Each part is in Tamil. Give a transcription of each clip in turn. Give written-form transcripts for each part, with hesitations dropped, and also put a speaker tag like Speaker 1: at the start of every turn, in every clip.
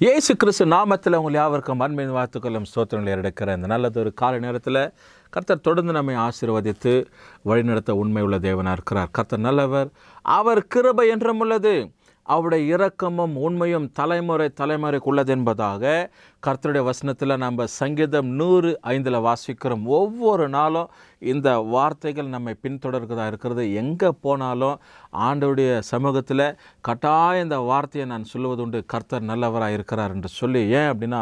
Speaker 1: இயேசு கிறிஸ்து நாமத்தில் உங்கள் யாவருக்கும் அன்பின் வாழ்த்துக்களும் ஸ்தோத்திரங்களை எடுக்கிற இந்த நல்லதொரு காலை நேரத்தில் கர்த்தர் தொடர்ந்து நம்மை ஆசீர்வதித்து வழிநடத்த உண்மை உள்ள தேவனாக இருக்கிறார். கர்த்தர் நல்லவர், அவர் கிருபை என்றும் உள்ளது, அவருடைய இரக்கமும் உண்மையும் தலைமுறைக்கு உள்ளது என்பதாக கர்த்தருடைய வசனத்தில் நம்ம சங்கீதம் 105 வாசிக்கிறோம். ஒவ்வொரு நாளும் இந்த வார்த்தைகள் நம்மை பின்தொடர்கிறதா இருக்கிறது. எங்கே போனாலும் ஆண்டவருடைய சமூகத்தில் கட்டாயம் இந்த வார்த்தையை நான் சொல்லுவது உண்டு, கர்த்தர் நல்லவராக இருக்கிறார் என்று சொல்லி. ஏன் அப்படின்னா,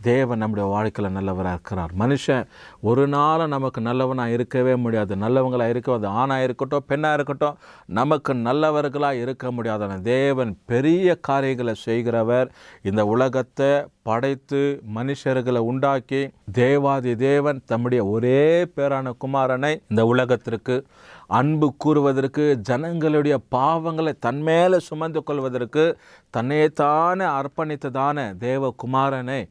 Speaker 1: தேவன் நம்முடைய வாழ்க்கையில் நல்லவராக இருக்கிறார். மனுஷன் ஒரு நாளும் நமக்கு நல்லவனாக இருக்கவே முடியாது. நல்லவங்களாக இருக்க, அது ஆணாக இருக்கட்டும் பெண்ணாக இருக்கட்டும், நமக்கு நல்லவர்களாக இருக்க முடியாத தேவன் பெரிய காரியங்களை செய்கிறவர். இந்த உலகத்தை படைத்து மனுஷர்களை உண்டாக்கி தேவாதி தேவன் தம்முடைய ஒரே பேரான குமாரனை இந்த உலகத்திற்கு அன்பு கூறுவதற்கு, ஜனங்களுடைய பாவங்களை தன்மேலே சுமந்து கொள்வதற்கு தன்னைத்தானே அர்ப்பணித்ததான தேவகுமாரனை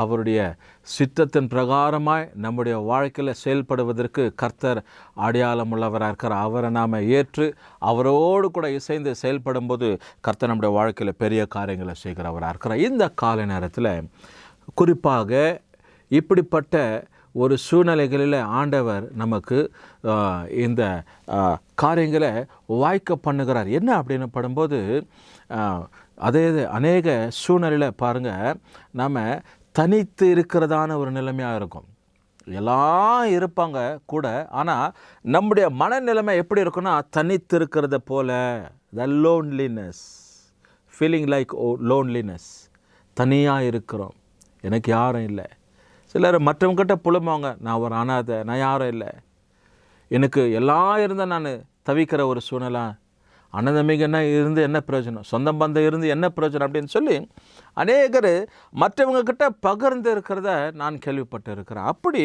Speaker 1: அவருடைய சித்தத்தின் பிரகாரமாய் நம்முடைய வாழ்க்கையில் செயல்படுவதற்கு கர்த்தர் அடையாளம் உள்ளவராக இருக்கிறார். அவரை நாம் ஏற்று அவரோடு கூட இசைந்து செயல்படும் போது கர்த்தர் நம்முடைய வாழ்க்கையில் பெரிய காரியங்களை செய்கிறவராக இருக்கிறார். இந்த கால நேரத்தில் குறிப்பாக இப்படிப்பட்ட ஒரு சூழ்நிலைகளில் ஆண்டவர் நமக்கு இந்த காரியங்களை வாய்க்க பண்ணுகிறார். என்ன அப்படின்னு படும்போது, அதே அநேக சூழ்நிலையில் பாருங்கள், நம்ம தனித்து இருக்கிறதான ஒரு நிலைமையாக இருக்கும். எல்லாம் இருப்பாங்க கூட, ஆனால் நம்முடைய மனநிலைமை எப்படி இருக்குன்னா, தனித்து இருக்கிறத போல, த லோன்லினஸ், ஃபீலிங் லைக் லோன்லினஸ், தனியாக இருக்கிறோம், எனக்கு யாரும் இல்லை. சிலர் மற்றவங்கிட்ட புலம்புவாங்க, நான் ஒரு அனாதை, நான் யாரும் இல்லை, எனக்கு எல்லாம் இருந்தால் நான் தவிக்கிற ஒரு சூழ்நிலை, அனந்தமிகன்னா இருந்து என்ன பிரயோஜனம், சொந்த பந்தம் இருந்து என்ன பிரயோஜனம் அப்படின்னு சொல்லி அநேகர் மற்றவங்க கிட்ட பகிர்ந்து இருக்கிறத நான் கேள்விப்பட்டு இருக்கிறேன். அப்படி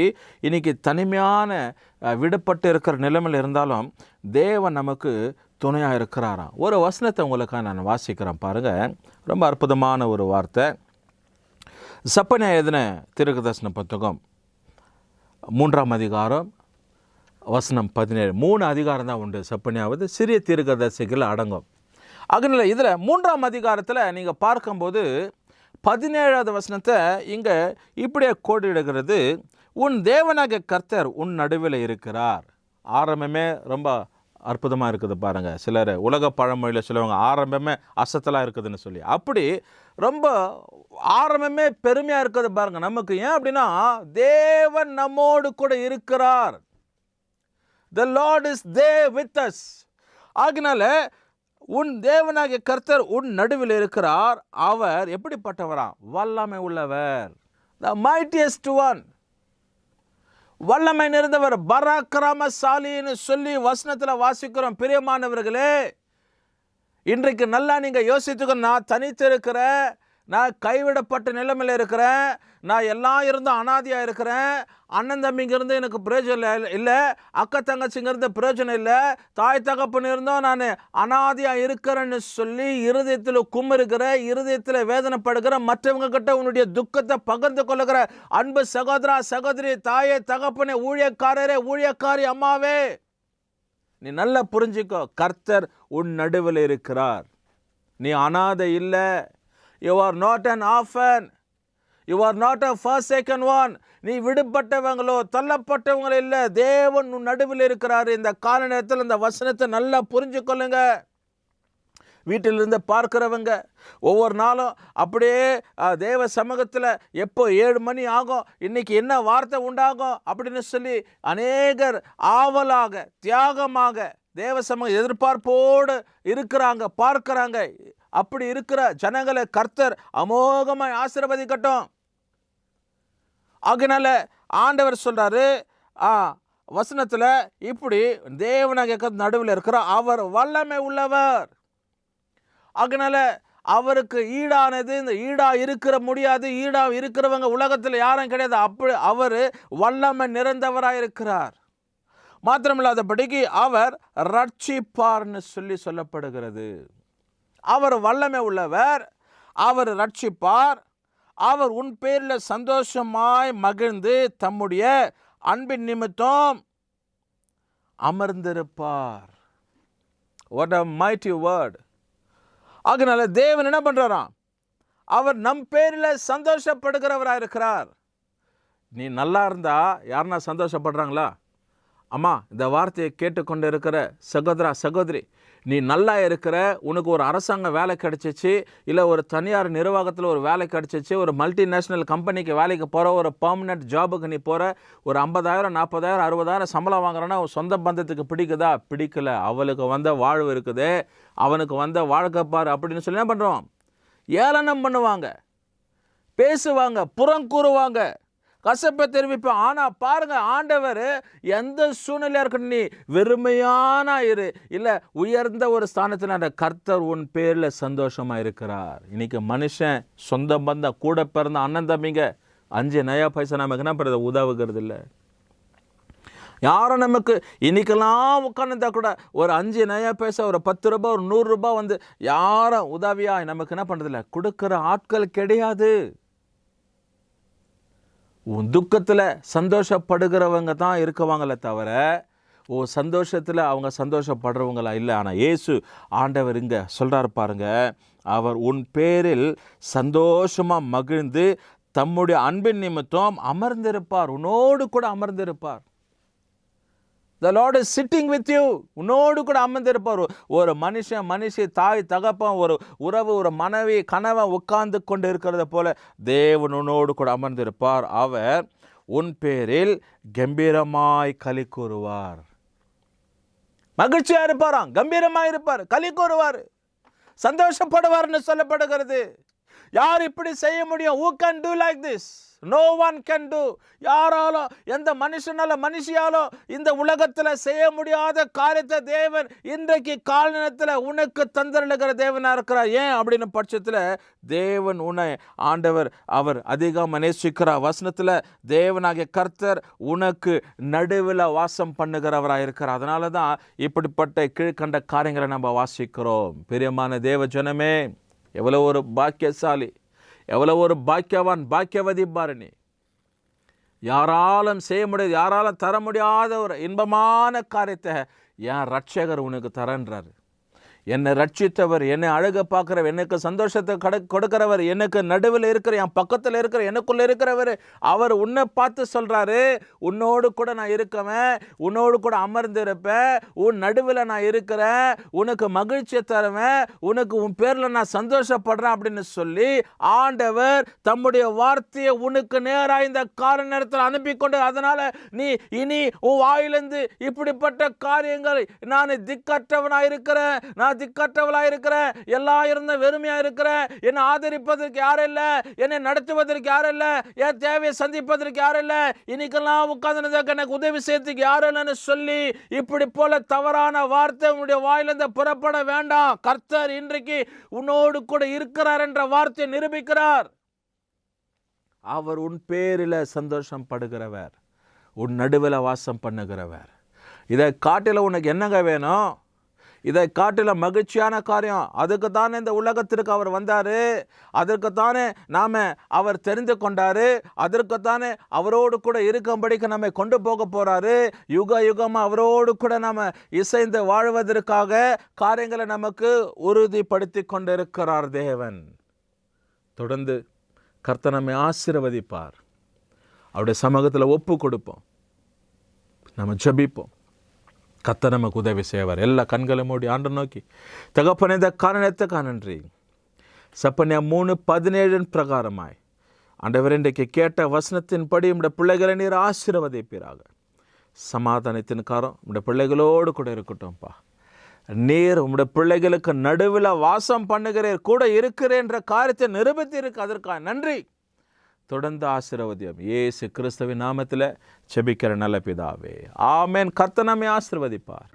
Speaker 1: இன்றைக்கி தனிமையான விடுபட்டு இருக்கிற நிலைமையில் இருந்தாலும் தேவன் நமக்கு துணையாக இருக்கிறாராம். ஒரு வசனத்தை உங்களுக்காக நான் வாசிக்கிறேன் பாருங்கள், ரொம்ப அற்புதமான ஒரு வார்த்தை. சப்பனியா எழுதின தீர்க்கதரிசன புத்தகம் 3ஆம் அதிகாரம் வசனம் 17. 3 அதிகாரம் தான் உண்டு சப்பனியாவது, சிறிய தீர்க்கதரிசிகள் அடங்கும். அதனால இதில் 3ஆம் அதிகாரத்தில் நீங்கள் பார்க்கும்போது 17வது வசனத்தை இங்கே இப்படியே கோடிடுகிறது, உன் தேவனாகிய கர்த்தர் உன் நடுவில் இருக்கிறார். ஆரம்பமே ரொம்ப அற்புதமாக இருக்குது பாருங்கள். சிலர் உலக பழமொழியில் சொல்லுவாங்க, ஆரம்பமே அசத்தலாக இருக்குதுன்னு சொல்லி. அப்படி ரொம்ப ஆரம்பமே பெருமையாக இருக்குது பாருங்கள் நமக்கு. ஏன் அப்படின்னா, தேவன் நம்மோடு கூட இருக்கிறார். The Lord is there with us. ஆகினால உன் தேவனாகிய கர்த்தர் உன் நடுவில் இருக்கிறார். அவர் எப்படிப்பட்டவரா? வல்லமை உள்ளவர், the mightiest one, வல்லமை நிறைந்தவர், பராக்கிரமசாலின்னு சொல்லி வசனத்தில் வாசிக்கிறோம். பிரியமானவர்களே, இன்றைக்கு நல்லா நீங்கள் யோசித்துக்க, நான் தனித்து இருக்கிறேன், நான் கைவிடப்பட்ட நிலைமையில் இருக்கிறேன், நான் எல்லாம் இருந்தும் அனாதியாக இருக்கிறேன், அண்ணன் தம்பிங்க இருந்து எனக்கு பிரயோஜனம் இல்லை, அக்கா தங்கச்சிங்க இருந்து பிரயோஜனம் இல்லை, தாய் தகப்பன்னு இருந்தோம் நான் அனாதியாக இருக்கிறேன்னு சொல்லி இருதயத்தில் கும்பிருக்கிற, இருதயத்தில் வேதனைப்படுகிற, மற்றவங்க கிட்ட உன்னுடைய துக்கத்தை பகிர்ந்து கொள்ளுகிற அன்பு சகோதரா சகோதரி, தாயே தகப்பனே, ஊழியக்காரரே ஊழியக்காரி, அம்மாவே, நீ நல்லா புரிஞ்சுக்கோ, கர்த்தர் உன் நடுவில் இருக்கிறார். நீ அனாதை இல்லை. You are not an orphan. You are not a forsaken one. நீ விடுபட்டவங்களோ தள்ளப்பட்டவங்களோ இல்லை. தேவன் உன் நடுவில் இருக்கிறார். இந்த கால நேரத்தில் இந்த வசனத்தை நல்லா புரிஞ்சுக்கொள்ளுங்க. வீட்டிலிருந்து பார்க்கிறவங்க ஒவ்வொரு நாளும் அப்படியே தேவ சமூகத்தில் எப்போ 7 மணி ஆகும், இன்றைக்கி என்ன வார்த்தை உண்டாகும் அப்படின்னு சொல்லி அநேகர் ஆவலாக தியாகமாக தேவ சமூக எதிர்பார்ப்போடு இருக்கிறாங்க, பார்க்குறாங்க. அப்படி இருக்கிற ஜனங்களை கர்த்தர் அமோகமாய் ஆசீர்வதிக்கட்டும். அதனால ஆண்டவர் சொல்றாரு வசனத்தில், இப்படி தேவனாகிய நடுவில் இருக்கிற அவர் வல்லமை உள்ளவர். அதனால அவருக்கு ஈடானது இந்த ஈடா இருக்கிற முடியாது. ஈடா இருக்கிறவங்க உலகத்தில் யாரும் கிடையாது. அப்படி அவர் வல்லமை நிறைந்தவராக இருக்கிறார். மாத்திரமில்லாதபடிக்கு அவர் ரட்சிப்பார்னு சொல்லப்படுகிறது. அவர் வல்லமை உள்ளவர், அவர் ரட்சிப்பார், அவர் உன் பேரில் சந்தோஷமாய் மகிழ்ந்து தம்முடைய அன்பின் நிமித்தம் அமர்ந்திருப்பார். What a mighty word. அதனால தேவன் என்ன பண்ணுறாராம்? அவர் நம் பேரில் சந்தோஷப்படுகிறவராக இருக்கிறார். நீ நல்லா இருந்தா யாருன்னா சந்தோஷப்படுறாங்களா? அம்மா, இந்த வார்த்தையை கேட்டுக்கொண்டு இருக்கிற சகோதரா சகோதரி, நீ நல்லா இருக்கிற, உனக்கு ஒரு அரசாங்க வேலை கிடச்சிச்சு, இல்லை ஒரு தனியார் நிர்வாகத்தில் ஒரு வேலை கிடச்சிச்சு, ஒரு மல்டிநேஷ்னல் கம்பெனிக்கு வேலைக்கு போகிற, ஒரு பர்மனெண்ட் ஜாபுக்கு நீ போகிற, ஒரு 50,000 40,000 60,000 சம்பளம் வாங்குறேன்னா சொந்த பந்தத்துக்கு பிடிக்குதா? பிடிக்கல. அவளுக்கு வந்த வாழ்வு இருக்குது, அவனுக்கு வந்த வாழ்க்கை பாரு அப்படின்னு சொல்லி என்ன பண்ணுறோம்? ஏளனம் பண்ணுவாங்க, பேசுவாங்க, புறங்கூறுவாங்க, கசப்பை தெரிவிப்பேன். ஆனால் பாருங்க, ஆண்டவர் எந்த சூழ்நிலையாக இருக்கணும், நீ வெறுமையான இரு, இல்லை உயர்ந்த ஒரு ஸ்தானத்தில் அந்த கர்த்தர் உன் பேரில் சந்தோஷமாக இருக்கிறார். இன்னைக்கு மனுஷன் சொந்த பந்தம் கூட பிறந்த அண்ணன் தம்பிங்க 5 நயா பைசா நமக்கு என்ன பண்ணுறது? உதவுகிறது இல்லை. யாரும் நமக்கு இன்னைக்கெல்லாம் உட்காந்துருந்தா கூட ஒரு 5 நயா பைசா, ஒரு 10 ரூபாய், ஒரு 100 ரூபாய் வந்து யாரும் உதவியாக நமக்கு என்ன பண்ணுறதில்ல, கொடுக்குற ஆட்கள் கிடையாது. உன் துக்கத்தில் சந்தோஷப்படுகிறவங்க தான் இருக்குவாங்களே தவிர சந்தோஷத்தில் அவங்க சந்தோஷப்படுறவங்களா இல்லை. ஆனால் இயேசு ஆண்டவர் இங்கே சொல்கிறார் பாருங்க, அவர் உன் பேரில் சந்தோஷமாக மகிழ்ந்து தம்முடைய அன்பின் நிமித்தம் அமர்ந்திருப்பார், உன்னோடு கூட அமர்ந்திருப்பார். The Lord is sitting with you. உன்னோடு கூட அமர்ந்திருப்பார். ஒரு மனுஷி, தாய் தகப்பன், ஒரு உறவு, ஒரு மனைவி கணவன் உட்கார்ந்து கொண்டு இருக்கிறத போல தேவன் உன்னோடு கூட அமர்ந்திருப்பார். அவர் உன் பேரில் கம்பீரமாய் களி கூறுவார். மகிழ்ச்சியா இருப்பாராம், கம்பீரமாய் இருப்பார், களி கூறுவார், சந்தோஷப்படுவார்னு சொல்லப்படுகிறது. யார் இப்படி செய்ய முடியும்? Who can do like this? No one can do. யாராலும், எந்த மனுஷியாலும் இந்த உலகத்தில் செய்ய முடியாத காரியத்தை தேவன் இன்றைக்கு கால நேரத்தில் உனக்கு தந்தருளுகிற தேவனாக இருக்கிறார். ஏன் அப்படின்னு பட்சத்தில் தேவன் உன்னை ஆண்டவர் அவர் அதிகமாக நேசிக்கிறார். வசனத்தில் தேவனாகிய கர்த்தர் உனக்கு நடுவில் வாசம் பண்ணுகிறவராக இருக்கிறார். அதனால தான் இப்படிப்பட்ட கீழ்கண்ட காரியங்களை நம்ம வாசிக்கிறோம். பிரியமான தேவ ஜனமே, எவ்வளோ ஒரு பாக்கியசாலி, எவ்வளோ ஒரு பாக்கியவான், பாக்கியவதி பாரணி. யாராலும் செய்ய முடியாது, யாராலும் தர முடியாத ஒரு இன்பமான காரியத்தை என் ரட்சகர் உனக்கு தரன்றார். என்னை ரட்சித்தவர், என்னை அழக பார்க்கிறவர், எனக்கு சந்தோஷத்தை கொடுக்கிறவர், எனக்கு நடுவில் இருக்கிற, என் பக்கத்தில் இருக்கிற, எனக்குள்ள இருக்கிறவர், அவர் உன்னை பார்த்து சொல்றாரு, உன்னோடு கூட நான் இருக்கவேன், உன்னோடு கூட அமர்ந்து இருப்பேன், உன் நடுவில் நான் இருக்கிறேன், உனக்கு மகிழ்ச்சியை தருவேன், உனக்கு உன் பேரில் நான் சந்தோஷப்படுறேன் அப்படின்னு சொல்லி ஆண்டவர் தம்முடைய வார்த்தையை உனக்கு நேராக இந்த கால நேரத்தில் அனுப்பி கொண்டு, அதனால நீ இனி உன் வாயிலிருந்து இப்படிப்பட்ட காரியங்கள், நான் திக்கற்றவனாக இருக்கிறேன், நான் திக்கற்றவளாக இருக்கிறேன், எல்லாம் இருந்த வெறுமையாக இருக்கிறேன், என்னை ஆதரிப்பதற்கு யாரும் இல்லை, என்னை நடத்துவதற்கு யாரும் இல்லை, என் தேவையை சந்திப்பதற்கு யாரும் இல்லை, இன்னைக்கெல்லாம் உட்கார்ந்து எனக்கு உதவி செய்யறதுக்கு யாரும் இல்லைன்னு சொல்லி இப்படி போல தவறான வார்த்தை உன்னுடைய வாயிலிருந்து புறப்பட வேண்டாம். கர்த்தர் இன்றைக்கு உன்னோடு கூட இருக்கிறார் என்ற வார்த்தையை நிரூபிக்கிறார். அவர் உன் பேரில் சந்தோஷம் படுகிறவர், உன் நடுவில் வாசம் பண்ணுகிறவர். இதை காட்டில உனக்கு என்னங்க வேணும்? இதை காட்டில மகிழ்ச்சியான காரியம். அதுக்கு தானே இந்த உலகத்திற்கு அவர் வந்தார், அதற்குத்தானே நாம் அவர் தெரிந்து கொண்டார், அதற்குத்தானே அவரோடு கூட இருக்கும்படிக்கு நம்மை கொண்டு போக போகிறாரு. யுக யுகமாக அவரோடு கூட நாம் இசைந்து வாழ்வதற்காக காரியங்களை நமக்கு உறுதிப்படுத்தி கொண்டிருக்கிறார் தேவன். தொடர்ந்து கர்த்தர் நம்மை ஆசீர்வதிப்பார். அவருடைய சமூகத்தில் ஒப்பு கொடுப்போம், நம்ம ஜெபிப்போம். கர்த்தர் நமக்கு உதவி செய்வார். எல்லா கண்களை மூடி ஆண்டவரை நோக்கி, தகப்பனே இந்த காரணத்துக்காக நன்றி. சப்பனியா 3:17 பிரகாரமாய் ஆண்டவர் இன்றைக்கு கேட்ட வசனத்தின்படி உம்முடைய பிள்ளைகளை நீர் ஆசீர்வதிப்பீராக. சமாதானத்தின் காரம் உம்முடைய பிள்ளைகளோடு கூட இருக்கட்டும்ப்பா. நீர் உம்முடைய பிள்ளைகளுக்கு நடுவில் வாசம் பண்ணுகிறீர், கூட இருக்கிறேன்ற காரியத்தை நிரூபித்து இருக்கு, அதற்காக நன்றி. தொடர்ந்து ஆசீர்வதியும் இயேசு கிறிஸ்துவின் நாமத்தில் ஜெபிக்கிற நல்ல பிதாவே, ஆமென். கர்த்தர் நம்மை ஆசீர்வதிப்பார்.